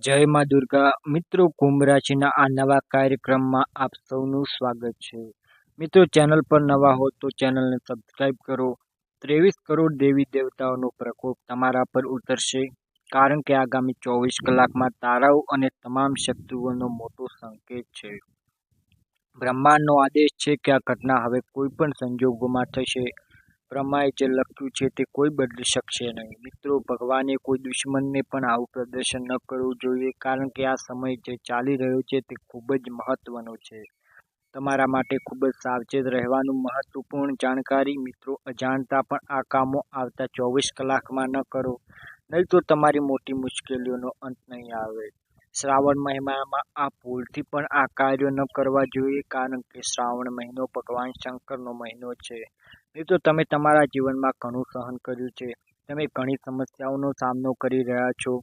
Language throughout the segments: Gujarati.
જય માં દુર્ગા મિત્રો, કુંભ રાશિના આ નવા કાર્યક્રમમાં આપ સૌનું સ્વાગત છે. મિત્રો, ચેનલ પર નવા હો તો ચેનલને સબસ્ક્રાઇબ કરો. 23 કરોડ દેવી દેવતાઓનો પ્રકોપ તમારા પર ઉતરશે, કારણ કે આગામી 24 કલાકમાં તારાઓ અને તમામ શત્રુઓનો મોટો સંકેત છે. બ્રહ્માંડનો આદેશ છે કે આ ઘટના હવે કોઈ પણ સંજોગોમાં થશે. બ્રહ્માએ જે લખ્યું છે તે કોઈ બદલી શકશે નહીં. મિત્રો, ભગવાને કોઈ દુશ્મનને પણ આવું પ્રદર્શન ન કરવું જોઈએ, કારણ કે આ સમય જે ચાલી રહ્યો છે તે ખૂબ જ મહત્વનો છે. તમારા માટે ખૂબ જ સાવચેત રહેવાનું મહત્વપૂર્ણ જાણકારી. મિત્રો, અજાણતા પણ આ કામો આવતા 24 કલાકમાં ન કરો, નહીં તો તમારી મોટી મુશ્કેલીઓનો અંત નહીં આવે. શ્રાવણ મહિનામાં આ ભૂલથી પણ આ કાર્યો ન કરવા જોઈએ, કારણ કે શ્રાવણ મહિનો ભગવાન શંકરનો મહિનો છે. મિત્રો, તમે તમારા જીવનમાં ઘણું સહન કર્યું છે. તમે ઘણી સમસ્યાઓનો સામનો કરી રહ્યા છો.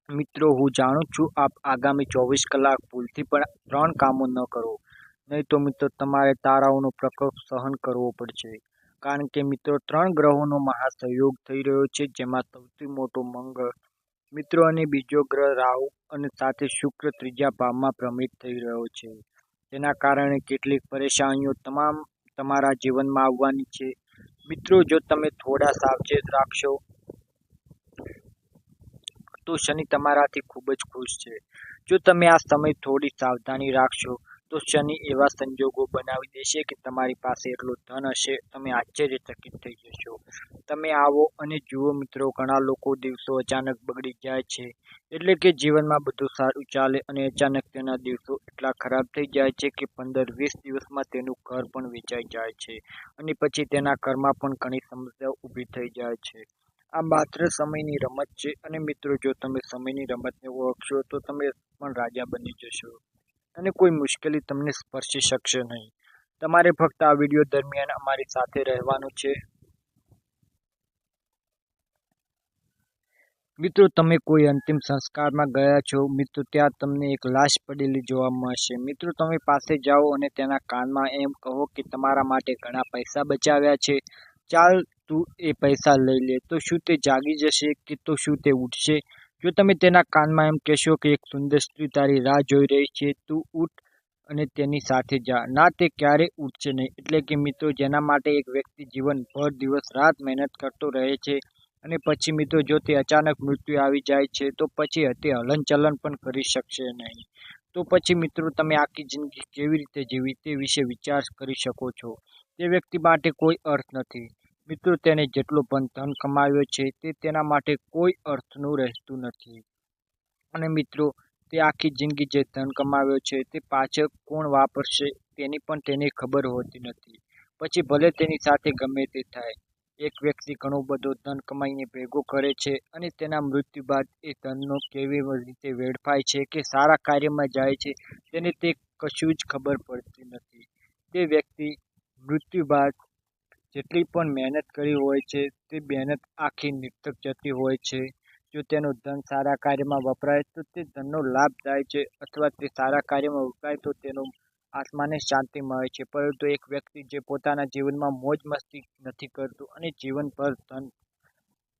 મિત્રો, હું જાણું છું આપ આગામી 24 કલાક ભૂલથી પણ 3 કામો ન કરો, નહીં તો મિત્રો તમારે તારાઓનો પ્રકોપ સહન કરવો પડશે. કારણ કે મિત્રો, 3 ગ્રહોનો મહાસહયોગ થઈ રહ્યો છે, જેમાં સૌથી મોટો મંગળ મિત્રો અને બીજો ગ્રહ રાહુ અને સાથે શુક્ર ત્રીજા ભાવમાં ભ્રમિત થઈ રહ્યો છે. તેના કારણે કેટલીક પરેશાનીઓ તમારા જીવનમાં આવવાની છે. મિત્રો, જો તમે થોડા સાવચેત રાખશો તો શનિ તમારાથી ખૂબ જ ખુશ છે. જો તમે આ સમય થોડી સાવધાની રાખશો તો શનિ એવા સંજોગો બનાવી દેશે કે તમારી પાસે એટલું ધન હશે, તમે આશ્ચર્યચકિત થઈ જશો. તમે આવો અને જુઓ. મિત્રો, ઘણા લોકો દિવસો અચાનક બગડી જાય છે, એટલે કે જીવનમાં બધું સારું ચાલે અને અચાનક તેના દિવસો એટલા ખરાબ થઈ જાય છે કે 15-20 દિવસમાં તેનું ઘર પણ વેચાઈ જાય છે અને પછી તેના ઘરમાં પણ ઘણી સમસ્યાઓ ઊભી થઈ જાય છે. આ માત્ર સમયની રમત છે અને મિત્રો, જો તમે સમયની રમતને ઓળખશો તો તમે પણ રાજા બની જશો અને કોઈ મુશ્કેલી તમને સ્પર્શી શકશે નહીં. તમારે ફક્ત આ વિડીયો દરમિયાન અમારી સાથે રહેવાનું છે. મિત્રો, તમે કોઈ અંતિમ સંસ્કારમાં ગયા છો. મિત્રો, ત્યાં તમને એક લાશ પડેલી જોવા મળશે. મિત્રો, તમે પાસે જાઓ અને તેના કાનમાં એમ કહો કે તમારા માટે ઘણા પૈસા બચાવ્યા છે, ચાલ તું એ પૈસા લઈ લે. તો શું તે જાગી જશે કે તો શું તે ઉઠશે? જો તમે તેના કાનમાં એમ કહેશો કે એક સુંદર સ્ત્રી તારી રાહ જોઈ રહી છે, તું ઉઠ અને તેની સાથે જા, ના, તે ક્યારેય ઉઠશે નહીં. એટલે કે મિત્રો, જેના માટે એક વ્યક્તિ જીવનભર દિવસ રાત મહેનત કરતો રહે છે અને પછી મિત્રો જો તે અચાનક મૃત્યુ આવી જાય છે તો પછી તે હલનચલન પણ કરી શકશે નહીં. તો પછી મિત્રો, તમે આખી જિંદગી કેવી રીતે જીવી તે વિશે વિચાર કરી શકો છો. તે વ્યક્તિ માટે કોઈ અર્થ નથી. મિત્રો, તેને જેટલો પણ ધન કમાવ્યો છે તે તેના માટે કોઈ અર્થનું રહેતું નથી. અને મિત્રો, તે આખી જિંદગી જે ધન કમાવ્યો છે તે પાછળ કોણ વાપરશે તેની પણ તેને ખબર હોતી નથી. પછી ભલે તેની સાથે ગમે તે થાય. એક વ્યક્તિ ઘણું બધું ધન કમાઈને ભેગો કરે છે અને તેના મૃત્યુ બાદ એ ધનનો કેવી રીતે વેડફાય છે કે સારા કાર્યમાં જાય છે તેને તે કશું જ ખબર પડતી નથી. તે વ્યક્તિ મૃત્યુ બાદ જેટલી પણ મહેનત કરી હોય છે તે મહેનત આખી નિર્થક જતી હોય છે. જો તેનું ધન સારા કાર્યમાં વપરાય તો તે ધનનો લાભ થાય છે, અથવા તે સારા કાર્યમાં વપરાય તો તેનો આત્માને શાંતિ મળે છે. પરંતુ એક વ્યક્તિ જે પોતાના જીવનમાં મોજ મસ્તી નથી કરતું અને જીવનભર ધન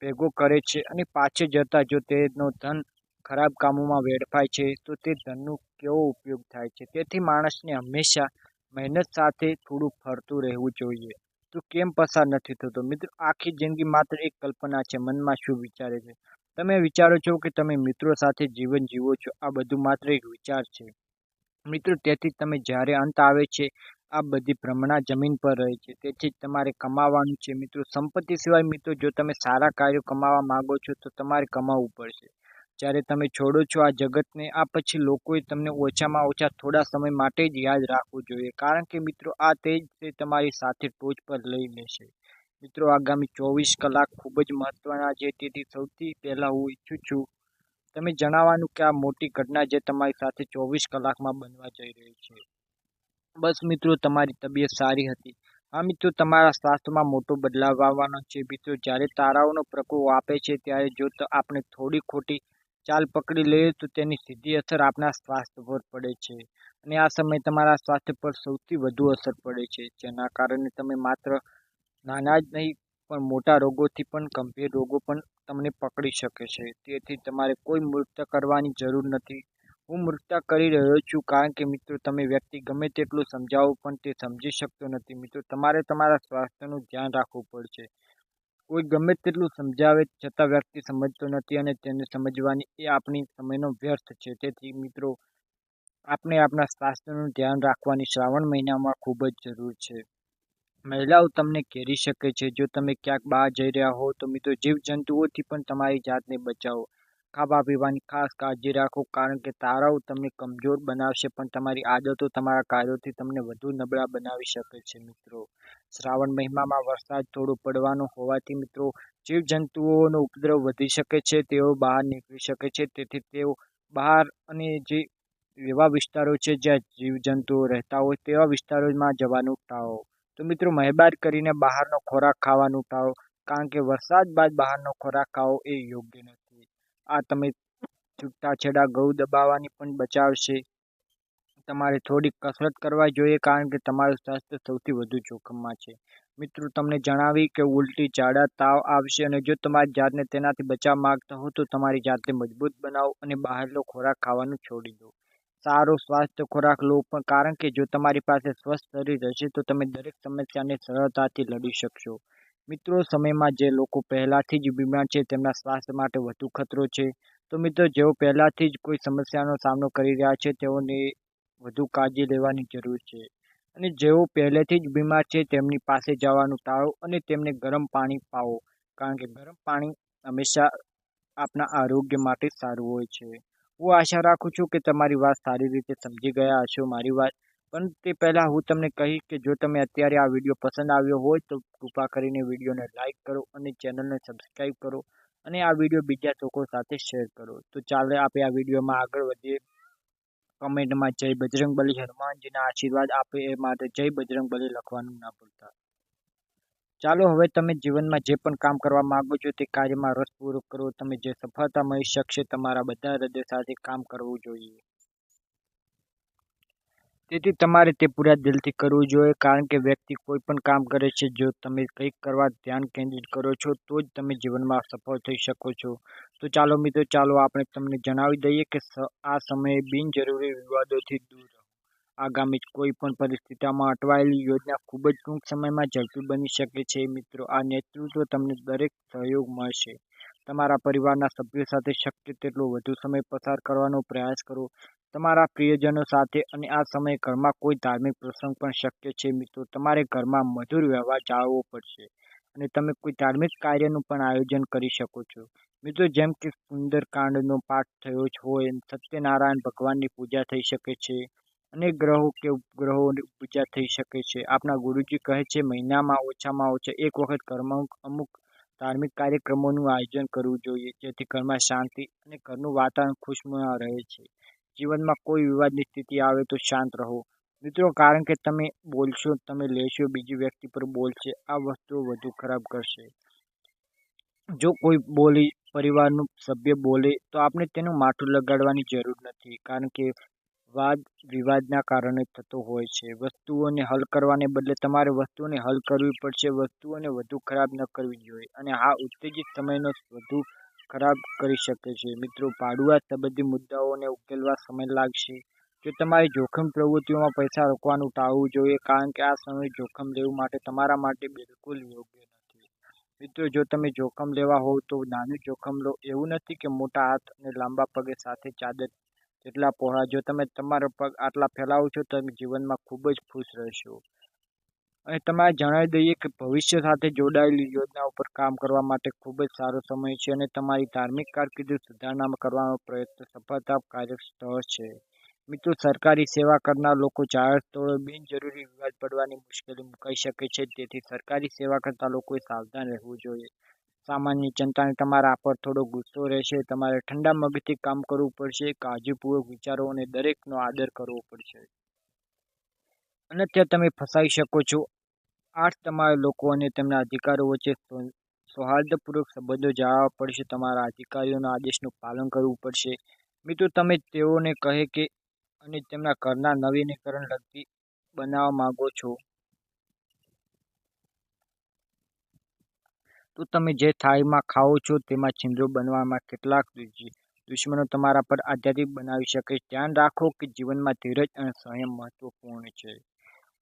ભેગો કરે છે અને પાછળ જતા જો તેનો ધન ખરાબ કામોમાં વેડફાય છે તો તે ધનનો કેવો ઉપયોગ થાય છે. તેથી માણસને હંમેશા મહેનત સાથે થોડું ફરતું રહેવું જોઈએ. તો કેમ પસાર નથી થતો? મિત્રો, આખી જિંદગી માત્ર એક કલ્પના છે. મનમાં શું વિચારે છે? તમે વિચારો છો કે તમે મિત્રો સાથે જીવન જીવો છો, આ બધું માત્ર એક વિચાર છે. મિત્રો, તેથી તમે જ્યારે અંત આવે છે આ બધી ભ્રમણા જમીન પર રહે છે. તેથી જ તમારે કમાવાનું છે. મિત્રો, સંપત્તિ સિવાય મિત્રો, જો તમે સારા કાર્યો કમાવા માંગો છો તો તમારે કમાવવું પડશે. જ્યારે તમે છોડો છો આ જગતને, આ પછી લોકોએ તમને ઓછામાં ઓછા થોડા સમય માટે જ યાદ રાખવું જોઈએ, કારણ કે મિત્રો આ તે જ તે તમારી સાથે ટોચ પર લઈ લેશે. મિત્રો, આગામી 24 કલાક ખૂબ જ મહત્વના છે. તેથી સૌથી પહેલા હું ઈચ્છું છું તમે જણાવવાનું કે આ મોટી ઘટના જે તમારી સાથે 24 કલાકમાં બનવા જઈ રહી છે. બસ મિત્રો, તમારી તબિયત સારી હતી. હા મિત્રો, તમારા સ્વાસ્થ્યમાં મોટો બદલાવ આવવાનો છે. મિત્રો, જ્યારે તારાઓનો પ્રકોપ આપે છે ત્યારે જો આપણે થોડી ખોટી ચાલ પકડી લઈએ તો તેની સીધી અસર આપણા સ્વાસ્થ્ય પર પડે છે. અને આ સમયે તમારા સ્વાસ્થ્ય પર સૌથી વધુ અસર પડે છે, જેના કારણે તમે માત્ર નાના જ નહીં પણ મોટા રોગોથી પણ ગંભીર રોગો પણ તમને પકડી શકે છે. તેથી તમારે કોઈ મૂર્ખતા કરવાની જરૂર નથી. હું મૂર્ખતા કરી રહ્યો છું કારણ કે મિત્રો તમે વ્યક્તિ ગમે તેટલું સમજાવો પણ તે સમજી શકતો નથી. મિત્રો તમારે તમારા સ્વાસ્થ્યનું ધ્યાન રાખવું પડશે. કોઈ ગમે તેટલું સમજાવે છતાં વ્યક્તિ સમજતો નથી અને તેને સમજવાની એ આપણી સમયનો વ્યર્થ છે. તેથી મિત્રો આપણે આપણા સ્વાસ્થ્યનું ધ્યાન રાખવાની શ્રાવણ મહિનામાં ખૂબ જ જરૂર છે. મહિલાઓ તમને ઘેરી શકે છે. જો તમે ક્યાંક બહાર જઈ રહ્યા હો તો મિત્રો જીવજંતુઓથી પણ તમારી જાતને બચાવો. ખાવા પીવાની ખાસ કાળજી રાખો કારણ કે તારાઓ તમને કમજોર બનાવશે પણ તમારી આદતો તમારા કાર્યોથી તમને વધુ નબળા બનાવી શકે છે. મિત્રો શ્રાવણ મહિનામાં વરસાદ થોડો પડવાનો હોવાથી મિત્રો જીવજંતુઓનો ઉપદ્રવ વધી શકે છે. તેઓ બહાર નીકળી શકે છે. તેથી તેઓ બહાર અને જે એવા વિસ્તારો છે જ્યાં જીવજંતુઓ રહેતા હોય તેવા વિસ્તારોમાં જવાનું ટાળો. તો મિત્રો મહેરબાની કરીને બહારનો ખોરાક ખાવાનું ટાળો કારણ કે વરસાદ બાદ બહારનો ખોરાક ખાવો એ યોગ્ય નથી. આ તમે છૂટાછેડા ઘઉં દબાવવાની પણ બચાવશે. તમારે થોડીક કસરત કરવા જોઈએ કારણ કે તમારું સ્વાસ્થ્ય સૌથી વધુ જોખમમાં છે. મિત્રો તમને જણાવી કે ઉલટી, ઝાડા, તાવ આવશે અને જો તમારી જાતને તેનાથી બચાવવા માંગતા હો તો તમારી જાતને મજબૂત બનાવો અને બહારનો ખોરાક ખાવાનું છોડી દો. સારો સ્વાસ્થ્ય ખોરાક લો પણ કારણ કે જો તમારી પાસે સ્વસ્થ શરીર હશે તો તમે દરેક સમસ્યાને સરળતાથી લડી શકશો. મિત્રો સમયમાં જે લોકો પહેલાથી જ બીમાર છે તેમના સ્વાસ્થ્ય માટે વધુ ખતરો છે. તો મિત્રો જેઓ પહેલાથી જ કોઈ સમસ્યાનો સામનો કરી રહ્યા છે તેઓને વધુ કાળજી લેવાની જરૂર છે અને જેઓ પહેલેથી જ બીમાર છે તેમની પાસે જવાનું ટાળો અને તેમને ગરમ પાણી પાવો કારણ કે ગરમ પાણી હંમેશા આપણા આરોગ્ય માટે સારું હોય છે. હું આશા રાખું છું કે તમારી વાત સારી રીતે સમજી ગયા હશો મારી વાત. પણ તે પહેલાં હું તમને કહીશ કે જો તમે અત્યારે આ વિડીયો પસંદ આવ્યો હોય તો કૃપા કરીને વિડીયોને લાઇક કરો અને ચેનલને સબસ્ક્રાઈબ કરો અને આ વિડીયો બીજા લોકો સાથે શેર કરો. તો ચાલો આપણે આ વિડીયોમાં આગળ વધીએ. કમેન્ટમાં જય બજરંગબલી, હનુમાનજીના આશીર્વાદ આપે એ માટે જય બજરંગબલી લખવાનું ના ભૂલતા. ચાલો હવે તમે જીવનમાં જે પણ કામ કરવા માંગો છો તે કાર્યમાં રસપૂર્વક કરો. તમે જે સફળતા મળી શકશે તમારા બધા હૃદય સાથે કામ કરવું જોઈએ. તેથી તમારે તે પૂરા દિલથી કરવું જોઈએ કારણ કે વ્યક્તિ કોઈ પણ કામ કરે છે જો તમે કંઈક કરવા ધ્યાન કેન્દ્રિત કરો છો તો જ તમે જીવનમાં સફળ થઈ શકો છો. તો ચાલો મિત્રો ચાલો આપણે તમને જણાવી દઈએ કે આ સમયે બિનજરૂરી વિવાદોથી દૂર રહો. આગામી કોઈ પણ પરિસ્થિતિમાં અટવાયેલી યોજના ખૂબ જ ટૂંક સમયમાં ઝડપી બની શકે છે. મિત્રો આ નેતૃત્વ તમને દરેક સહયોગ મળશે. તમારા પરિવારના સભ્યો સાથે શક્ય તેટલો વધુ સમય પસાર કરવાનો પ્રયાસ કરો. તમારા પ્રિયજનો સાથે અને આ સમયે ઘરમાં કોઈ ધાર્મિક પ્રસંગ પણ શક્ય છે. મિત્રો તમારે ઘરમાં મધુર વ્યવહાર જાળવવો પડશે અને તમે કોઈ ધાર્મિક કાર્યનું પણ આયોજન કરી શકો છો. મિત્રો જેમ કે સુંદરકાંડનો પાઠ થયો હોય, સત્યનારાયણ ભગવાનની પૂજા થઈ શકે છે અને ગ્રહો કે ઉપગ્રહોની પૂજા થઈ શકે છે. આપણા ગુરુજી કહે છે મહિનામાં ઓછામાં ઓછા એક વખત ઘરમાં અમુક ધાર્મિક કાર્યક્રમોનું આયોજન કરવું જોઈએ જેથી ઘરમાં શાંતિ અને ઘરનું વાતાવરણ ખુશનુમા રહે છે. જીવનમાં કોઈ વિવાદની સ્થિતિ આવે તો શાંત રહો મિત્રો કારણ કે તમે બોલશો, તમે લેશો, બીજી વ્યક્તિ પર બોલશે. આ વસ્તુઓ વધુ ખરાબ કરશે. જો કોઈ બોલી પરિવારનું સભ્ય બોલે તો આપણે તેનું માથું લગાડવાની જરૂર નથી કારણ કે વાદ વિવાદના કારણે થતો હોય છે. વસ્તુઓને હલ કરવાને બદલે તમારે વસ્તુઓને હલ કરવી પડશે. વસ્તુઓને વધુ ખરાબ ન કરવી જોઈએ અને આ ઉત્તેજિત સમયનો વધુ ખરાબ કરી શકે છે. મિત્રો ભાડુઆત સંબંધી મુદ્દાઓને ઉકેલવા સમય લાગશે. જો તમારે જોખમ પ્રવૃત્તિઓમાં પૈસા રોકવાનું ટાળવું જોઈએ કારણ કે આ સમયે જોખમ લેવું માટે તમારા માટે બિલકુલ યોગ્ય નથી. મિત્રો જો તમે જોખમ લેવા હોવ તો નાનું જોખમ લો. એવું નથી કે મોટા હાથ અને લાંબા પગે સાથે ચાદર જેટલા પહોળા. જો તમે તમારા પગ આટલા ફેલાવો છો તો તમે જીવનમાં ખૂબ જ ખુશ રહેશો. અને તમારે જણાવી દઈએ કે ભવિષ્ય સાથે જોડાયેલી યોજનાઓ પર કામ કરવા માટે ખૂબ જ સારો સમય છે અને તમારી ધાર્મિક કારકિર્દી સુધારણા કરવાનો પ્રયત્ન સફળતાકારક સ્થળ છે. મિત્રો સરકારી સેવા કરનાર લોકો જાહેર સ્થળોએ બિનજરૂરી વિવાદ પડવાની મુશ્કેલી મુકાઈ શકે છે. તેથી સરકારી સેવા કરતા લોકોએ સાવધાન રહેવું જોઈએ. સામાન્ય જનતાને તમારા પર થોડો ગુસ્સો રહેશે. તમારે ઠંડા મગજથી કામ કરવું પડશે, કાળજીપૂર્વક વિચારો અને દરેકનો આદર કરવો પડશે. અન્યથા તમે ફસાઈ શકો છો. તમારા લોકો અને તેમના અધિકારો વચ્ચે સૌહાર્દપૂર્વક સંબંધો જાળવવા પડશે. તમારા અધિકારીઓના આદેશનું પાલન કરવું પડશે. મિત્રો તમે તેઓને કહે કે અને તેમના ઘરના નવીનીકરણ લગતી બનાવવા માંગો છો તો તમે જે થાળીમાં ખાઓ છો તેમાં છિદ્રો બનવામાં કેટલાક દુશ્મનો તમારા પર આધારિત બનાવી શકે છે. ધ્યાન રાખો કે જીવનમાં ધીરજ અને સંયમ મહત્વપૂર્ણ છે.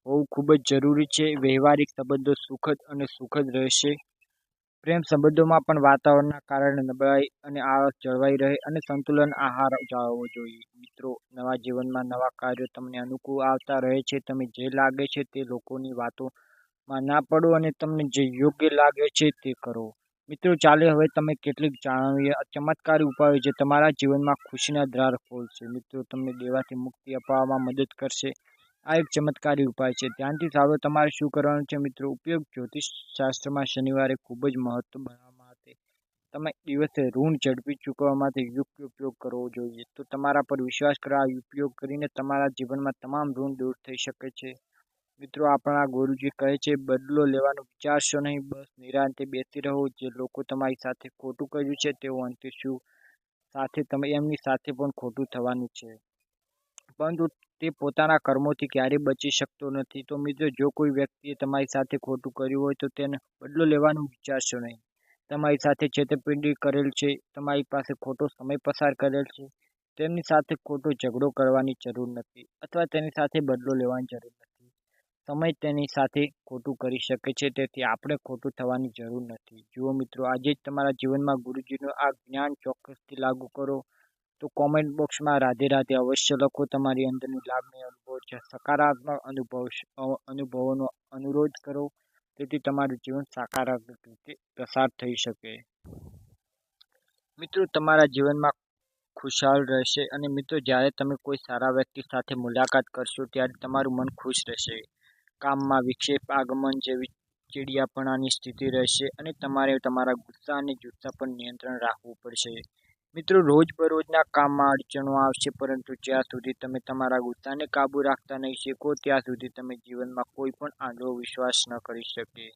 હોવું ખૂબ જ જરૂરી છે. વ્યવહારિક સંબંધો સુખદ અને સુખદ રહેશે. પ્રેમ સંબંધોમાં પણ વાતાવરણના કારણે નબળાઈ અને આળસ જળવાઈ રહે અને સંતુલન આહાર જાળવવો જોઈએ. મિત્રો, નવા જીવનમાં નવા કાર્યો તમને અનુકૂળ આવતા રહે છે. તમે જે લાગે છે તે લોકોની વાતોમાં ના પડો અને તમને જે યોગ્ય લાગે છે તે કરો. મિત્રો, ચાલો હવે તમે કેટલીક જાણવીએ ચમત્કારી ઉપાયો જે તમારા જીવનમાં ખુશીના દ્વાર ખોલશે. મિત્રો, તમને દેવાથી મુક્તિ અપાવવામાં મદદ કરશે. આ એક ચમત્કારી ઉપાય છે. ધ્યાનથી સાંભળો. તમારે શું કરવાનું છે મિત્રો? ઉપયોગ જ્યોતિષ શાસ્ત્રમાં શનિવારે ખૂબ જ મહત્વ બનાવવામાં આવે. તમે દિવસે ઋણ ઝડપી ચૂકવવા માટે યોગ્ય ઉપયોગ કરવો જોઈએ. તો તમારા પર વિશ્વાસ કરો. આ ઉપયોગ કરીને તમારા જીવનમાં તમામ ઋણ દૂર થઈ શકે છે. મિત્રો, આપણા ગુરુજી કહે છે, બદલો લેવાનું વિચારશો નહીં, બસ નિરાંતે બેસી રહો. જે લોકો તમારી સાથે ખોટું કર્યું છે તેઓ અંતે શું સાથે તમે એમની સાથે પણ ખોટું થવાનું છે, પરંતુ તે પોતાના કર્મોથી ક્યારેય બચી શકતો નથી. તો મિત્રો, જો કોઈ વ્યક્તિએ તમારી સાથે ખોટું કર્યું હોય તો તેને બદલો લેવાનું વિચારશો નહીં. તમારી સાથે છેતરપિંડી કરેલ છે, તમારી પાસે ખોટો સમય પસાર કરેલ છે, તેમની સાથે ખોટો ઝઘડો કરવાની જરૂર નથી અથવા તેની સાથે બદલો લેવાની જરૂર નથી. સમય તેની સાથે ખોટું કરી શકે છે, તેથી આપણે ખોટું થવાની જરૂર નથી. જુઓ મિત્રો, આજે જ તમારા જીવનમાં ગુરુજીનું આ જ્ઞાન ચોક્કસથી લાગુ કરો. તો કોમેન્ટ બોક્સમાં રાધે રાધે અવશ્ય લખો. તમારી અંદરની લાગણી અનુભવ છે, સકારાત્મક અનુભવોનો અનુરોધ કરો, તેથી તમારું જીવન સકારાત્મક રીતે પ્રસાર થઈ શકે. મિત્રો, તમારા જીવનમાં ખુશહાલ રહેશે. અને મિત્રો, જ્યારે તમે કોઈ સારા વ્યક્તિ સાથે મુલાકાત કરશો ત્યારે તમારું મન ખુશ રહેશે. કામમાં વિક્ષેપ આગમન જેવી ચીડિયાપણાની સ્થિતિ રહેશે અને તમારે તમારા ગુસ્સા અને જુસ્સા પર નિયંત્રણ રાખવું પડશે. મિત્રો, રોજબરોજના કામમાં અડચણો આવશે, પરંતુ જ્યાં સુધી તમે તમારા ગુસ્સાને કાબૂ રાખતા નહીં શીખો ત્યાં સુધી તમે જીવનમાં કોઈ પણ આંધળો વિશ્વાસ ન કરી શકે.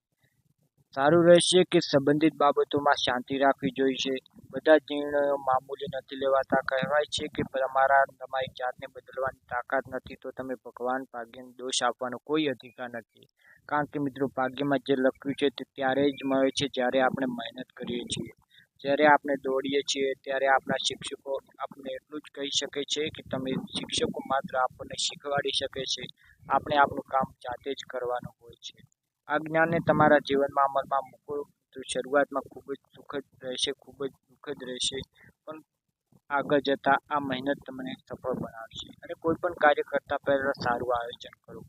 સારું રહેશે કે સંબંધિત બાબતોમાં શાંતિ રાખવી જોઈએ. બધા જ નિર્ણયો મામૂલી નથી લેવાતા. કહેવાય છે કે તમારી જાતને બદલવાની તાકાત નથી તો તમે ભગવાન ભાગ્યને દોષ આપવાનો કોઈ અધિકાર નથી. કારણ કે મિત્રો, ભાગ્યમાં જે લખ્યું છે તે ત્યારે જ મળે છે જ્યારે આપણે મહેનત કરીએ છીએ. જ્યારે આપણે દોડીએ છીએ ત્યારે આપણા શિક્ષકો આપણને એટલું જ કહી શકે છે કે તમે શિક્ષકો માત્ર આપણને શીખવાડી શકે છે, આપણે આપણું કામ જાતે જ કરવાનું હોય છે. આ જ્ઞાનને તમારા જીવનમાં અમલમાં મૂકો. તો શરૂઆતમાં ખૂબ જ સુખદ રહેશે, ખૂબ જ દુઃખદ રહેશે, પણ આગળ જતાં આ મહેનત તમને સફળ બનાવશે. અને કોઈ પણ કાર્ય કરતા પહેલા સારું આયોજન કરો.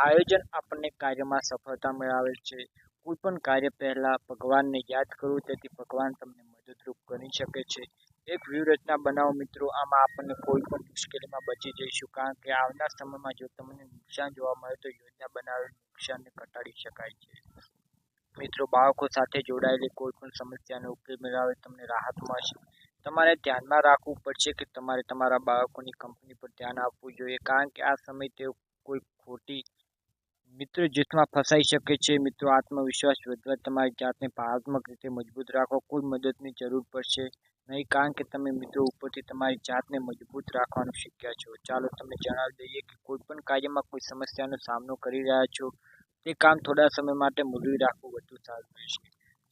આયોજન આપણને કાર્યમાં સફળતા મેળવે છે. કોઈ પણ કાર્ય પહેલા ભગવાનને યાદ કરો, તેથી ભગવાન તમને મદદરૂપ બની શકે છે. એક વ્યૂહરચના બનાવો મિત્રો. આમાં આપણને કોઈ પણ મુશ્કેલીમાં બચી જઈશું, કારણ કે આવનાર સમયમાં જો તમને નુકસાન જોવા મળે તો યોજના બનાવેલ નુકસાનને ઘટાડી શકાય છે. મિત્રો, બાળકો સાથે જોડાયેલી કોઈ પણ સમસ્યાનો ઉકેલ મેળવે તમને રાહત મળશે. તમારે ધ્યાનમાં રાખવું પડશે કે તમારે તમારા બાળકોની કંપની પર ધ્યાન આપવું જોઈએ, કારણ કે આ સમય તેઓ કોઈ ખોટી મિત્ર જૂથમાં ફસાઈ શકે છે. મિત્રો, આત્મવિશ્વાસ વધવા તમારી જાતને ભાવનાત્મક રીતે મજબૂત રાખો. કોઈ મદદની જરૂર પડશે નહીં, કારણ કે તમે મિત્રો ઉપરથી તમારી જાતને મજબૂત રાખવાનું શીખ્યા છો. ચાલો તમને જણાવી દઈએ કે કોઈ પણ કાર્યમાં કોઈ સમસ્યાનો સામનો કરી રહ્યા છો, તે કામ થોડા સમય માટે મુલતવી રાખવું વધુ સારું રહેશે.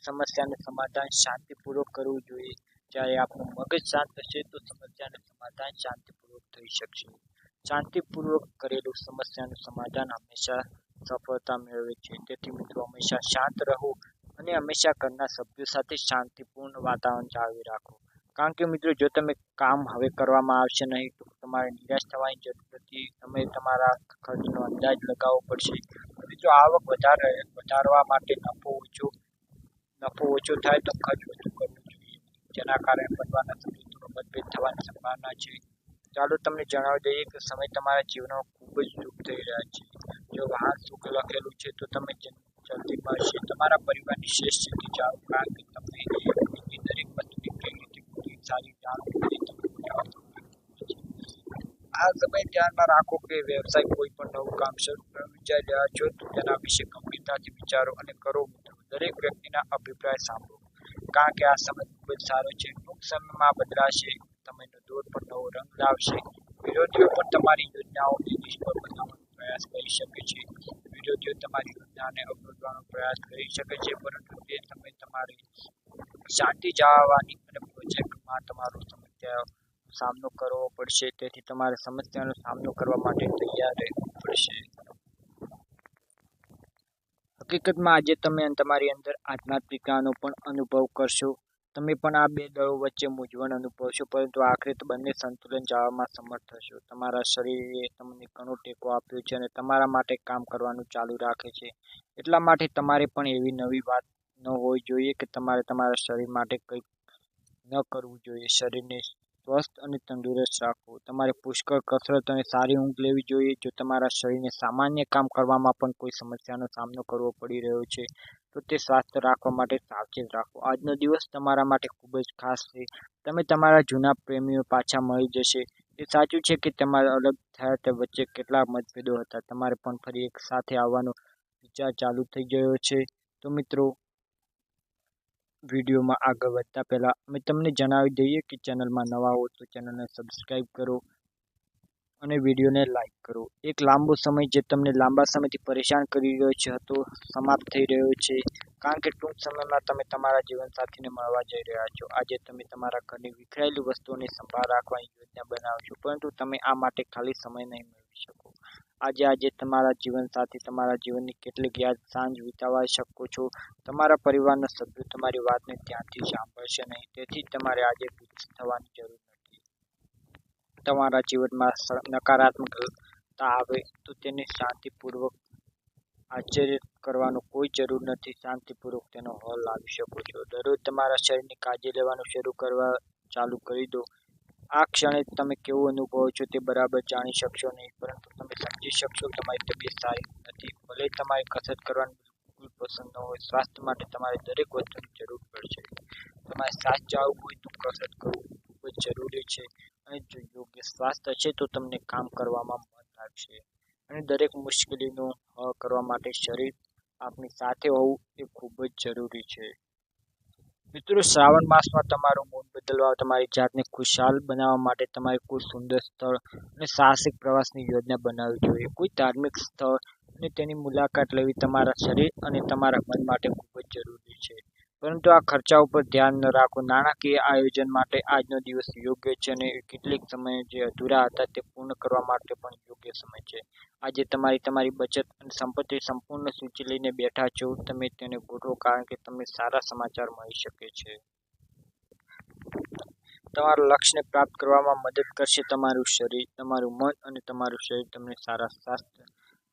સમસ્યાનું સમાધાન શાંતિપૂર્વક કરવું જોઈએ. જ્યારે આપણું મગજ શાંત હશે તો સમસ્યાનું સમાધાન શાંતિપૂર્વક થઈ શકશે. શાંતિપૂર્વક કરેલું સમસ્યાનું સમાધાન હંમેશા સફળતા મેળવે છે. તેથી મિત્રો, હંમેશા શાંત રહો અને હંમેશા ઘરના સભ્યો સાથે શાંતિપૂર્ણ વાતાવરણ જાળવી રાખો. કારણ કે મિત્રો, જો તમે કામ હવે કરવામાં આવશે નહીં તો તમારે નિરાશ થવાની જરૂર નથી. તમે તમારા ખર્ચનો અંદાજ લગાવવો પડશે. મિત્રો, આવક વધારવા માટે નફો ઓછો થાય તો ખર્ચ વધુ કરવો જોઈએ, જેના કારણે બનવાના સંબંધોનો મતભેદ થવાની સંભાવના છે. ચાલો તમને જણાવી દઈએ કે સમય તમારા જીવનમાં ખૂબ જ શુભ થઈ રહ્યા છે. જો વાહન સુખ લખેલું છે તો તમે જલ્દી મળશે. તમારા પરિવારની શ્રેષ્ઠ સ્થિતિ જાળવો, કારણ કે તમને એની દરેક વસ્તુની કેવી રીતે પૂરી સારી જાણ કરી આ સમય ધ્યાનમાં રાખો કે વ્યવસાય કોઈ પણ નવું કામ શરૂ કરવા વિચારી રહ્યા છો તો તેના વિશે ગંભીરતાથી વિચારો અને કરો. મિત્રો, દરેક વ્યક્તિના અભિપ્રાય સાંભળો, કારણ કે આ સમય ખૂબ જ સારો છે. ટૂંક સમયમાં બદલાશે. સમયનો દોર પર નવો રંગ લાવશે. વિરોધીઓ પણ તમારી યોજનાઓને નિષ્ફળ બનાવવાનો પ્રયાસ કરી શકે છે. વિરોધીઓ તમારી યોજનાને અવરોધવાનો પ્રયાસ કરી શકે છે, પરંતુ તે સમયે તમારે શાંતિ જાળવવાની અને પ્રોજેક્ટમાં તમારો સમસ્યાનો સામનો કરવો પડશે. તેથી તમારે સમસ્યાનો સામનો કરવા માટે તૈયાર રહેવું પડશે. હકીકતમાં આજે તમે તમારી અંદર આધ્યાત્મિકતાનો પણ અનુભવ કરશો. તમે પણ આ બે દળો વચ્ચે મૂંઝવણ અનુભવશો, પરંતુ આખરે બંને સંતુલન જાળવવામાં સમર્થ થશો. તમારા શરીરે તમને ઘણો ટેકો આપ્યો છે અને તમારા માટે કામ કરવાનું ચાલુ રાખે છે. એટલા માટે તમારે પણ એવી નવી વાત ન હોવી જોઈએ કે તમારે તમારા શરીર માટે કંઈક ન કરવું જોઈએ. શરીરને સ્વસ્થ અને તંદુરસ્ત રાખો. તમારે પુષ્કળ કસરત અને સારી ઊંઘ લેવી જોઈએ. જો તમારા શરીરને સામાન્ય કામ કરવામાં પણ કોઈ સમસ્યાનો સામનો કરવો પડી રહ્યો છે, તો તે સ્વાસ્થ્ય રાખવા માટે સાવચેત રાખો. આજનો દિવસ તમારા માટે ખૂબ જ ખાસ છે. તમે તમારા જૂના પ્રેમીઓ પાછા મળી જશે. તે સાચું છે કે તમારા અલગ થયા તે વચ્ચે કેટલા મતભેદો હતા. તમારે પણ ફરી એક સાથે આવવાનો વિચાર ચાલુ થઈ ગયો છે. તો મિત્રો, વિડીયોમાં આગળ વધતા પહેલા અમે તમને જણાવી દઈએ કે ચેનલમાં નવા હો તો ચેનલને સબસ્ક્રાઈબ કરો અને વિડીયોને લાઈક કરો. એક લાંબો સમય જે તમને લાંબા સમયથી પરેશાન કરી રહ્યો છે તો સમાપ્ત થઈ રહ્યો છે, કારણ કે ટૂંક સમયમાં તમે તમારા જીવનસાથીને મળવા જઈ રહ્યા છો. આજે તમે તમારા ઘરની વિખરાયેલી વસ્તુઓની સંભાળ રાખવાની યોજના બનાવશો, પરંતુ તમે આ માટે ખાલી સમય નહીં મેળવી શકો. આજે તમારા જીવનસાથી તમારા જીવનની કેટલીક યાદ સાંજ વિતાવી શકો છો. તમારા પરિવારના સભ્યો તમારી વાતને ધ્યાનથી સાંભળશે નહીં, તેથી તમારે આજે ગુસ્સે થવાની જરૂર નથી. તમારા જીવનમાં નકારાત્મકતા આવે તો તેને શાંતિપૂર્વક આશ્ચર્ય કરવાનો કોઈ જરૂર નથી. શાંતિપૂર્વક તેનો હલ લાવી શકો છો. દરરોજ તમારા શરીરની કાળજી લેવાનું શરૂ કરવા ચાલુ કરી દો. આ ક્ષણે તમે કેવું અનુભવો છો તે બરાબર જાણી શકશો નહીં, પરંતુ તમે સમજી શકશો તમારી તબિયત સારી નથી. ભલે તમારે કસરત કરવાનું બિલકુલ પસંદ ન હોય, સ્વાસ્થ્ય માટે તમારે દરેક વસ્તુની જરૂર પડશે. તમારે સ્વાસ્થ્ય જાળવવું હોય તો કસરત કરવું ખૂબ જ જરૂરી છે, અને જો યોગ્ય સ્વાસ્થ્ય હશે તો તમને કામ કરવામાં મન લાગશે. અને દરેક મુશ્કેલીનો હલ કરવા માટે શરીર આપણી સાથે હોવું એ ખૂબ જ જરૂરી છે. મિત્રો, શ્રાવણ માસમાં તમારું મૂડ બદલવા, તમારી જાતને ખુશહાલ બનાવવા માટે તમારે કોઈ સુંદર સ્થળ અને સાહસિક પ્રવાસની યોજના બનાવવી જોઈએ. કોઈ ધાર્મિક સ્થળ અને તેની મુલાકાત લેવી તમારા શરીર અને તમારા મન માટે ખૂબ જ જરૂરી છે. પરંતુ આ ખર્ચા ઉપર ધ્યાન ન રાખો. નાણાકીય આયોજન માટે આજનો દિવસ યોગ્ય છે, અને કેટલીક સમયે જે અધૂરા હતા તે પૂર્ણ કરવા માટે પણ યોગ્ય સમય છે. આજે તમારી બચત અને સંપત્તિ સંપૂર્ણ સૂચિ લઈને બેઠા છો. તમે તેને ગોઠવો, કારણ કે તમને સારા સમાચાર મળી શકે છે. તમારા લક્ષ્યને પ્રાપ્ત કરવામાં મદદ કરશે તમારું શરીર. તમારું મન અને તમારું શરીર તમને સારા સ્વાસ્થ્ય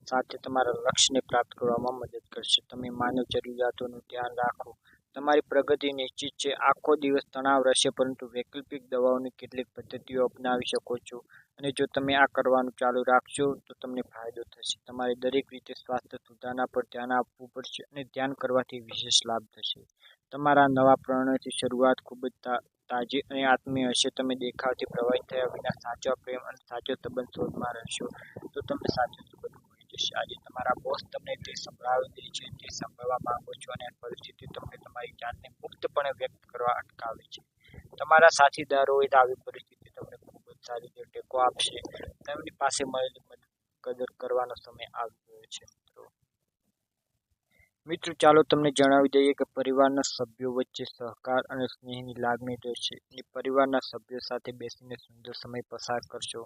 સાથે તમારા લક્ષ્યને પ્રાપ્ત કરવામાં મદદ કરશે. તમે માનવ જરૂરિયાતોનું ધ્યાન રાખો. તમારી પ્રગતિ નિશ્ચિત છે. આખો દિવસ તણાવ રહેશે, પરંતુ વૈકલ્પિક દવાઓની કેટલીક પદ્ધતિઓ અપનાવી શકો છો, અને જો તમે આ કરવાનું ચાલુ રાખશો તો તમને ફાયદો થશે. તમારે દરેક રીતે સ્વાસ્થ્ય સુધારણા પર ધ્યાન આપવું પડશે, અને ધ્યાન કરવાથી વિશેષ લાભ થશે. તમારા નવા પ્રણયથી શરૂઆત ખૂબ જ તાજી અને આત્મીય હશે. તમે દેખાવથી પ્રભાવિત થયા વિના સાચા પ્રેમ અને સાચો સંબંધ શોધમાં રહેશો, તો તમને સાચો સંબંધ મળી જશે. આજે તમારા બોસ તમને તે સંભળાવી દે છે જે સાંભળવા માંગો છો, અને પરિસ્થિતિ તમને તમારી જાતને મુક્તપણે વ્યક્ત કરવા અટકાવે છે. તમારા સાથીદારોએ આવી પરિસ્થિતિ તમને ખૂબ જ સારી રીતે ટેકો આપશે. તેમની પાસે મળેલી મદદ કદર કરવાનો સમય આવી ગયો છે. મિત્રો, ચાલો તમને જણાવી દઈએ કે પરિવારના સભ્યો વચ્ચે સહકાર અને સ્નેહની લાગણી રહેશે, અને પરિવારના સભ્યો સાથે બેસીને સુંદર સમય પસાર કરશો.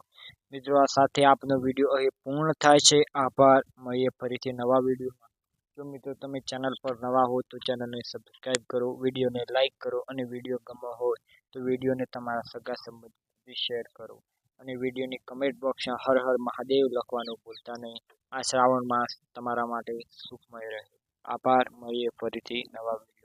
મિત્રો, આ સાથે આપનો વિડીયો અહીં પૂર્ણ થાય છે. આભાર. મળીએ ફરીથી નવા વિડીયોમાં. જો મિત્રો તમે ચેનલ પર નવા હો તો ચેનલને સબસ્ક્રાઈબ કરો, વિડીયોને લાઈક કરો, અને વિડીયો ગમ્યો હોય તો વિડીયોને તમારા સગા સંબંધી શેર કરો, અને વિડીયોની કમેન્ટ બોક્સમાં હર હર મહાદેવ લખવાનું ભૂલતા નહીં. આ શ્રાવણ માસ તમારા માટે સુખમય રહે. આભાર. મળીએ ફરીથી નવા વિડીયો.